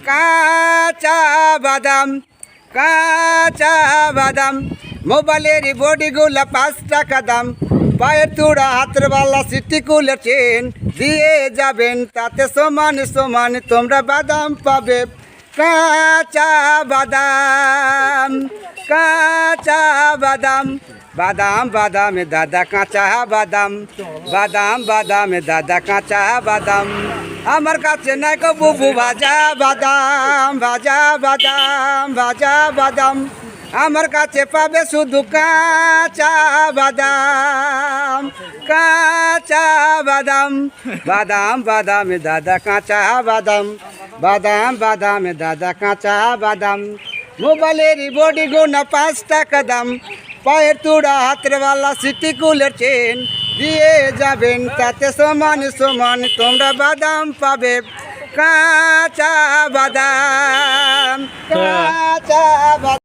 কাঁচা বাদাম কাঁচা বাদাম মোবাইলের বডিগুলা 5 টাকা দাম পায়ের তুড়া হাতের বালা সিটি কুলের চেন দিয়ে যাবেন তাতে সমান সমান তোমরা বাদাম পাবে কাঁচা বাদাম কাঁচা বাদাম বাদাম বাদাম দাদা কাঁচা বাদাম বাদাম বাদাম দাদা কাঁচা বাদাম আমার কাছে নাই গো বুবু ভাজা বাদাম ভাজা বাদাম ভাজা বাদাম আমার কাছে পাবে শুধু কাঁচা বাদাম কাঁচা বাদাম বাদাম বাদাম দাদা কাঁচা বাদাম বাদাম বাদাম দাদা কাঁচা বাদাম মোবাইলের বডি গোনা 5 টাকা দাম পায়ের তুড়া হাতের বালা সিটি কুলের চেন দিয়ে যাবেন তাতে সমান সমান তোমরা বাদাম পাবে কাঁচা বাদাম কাঁচা বাদাম।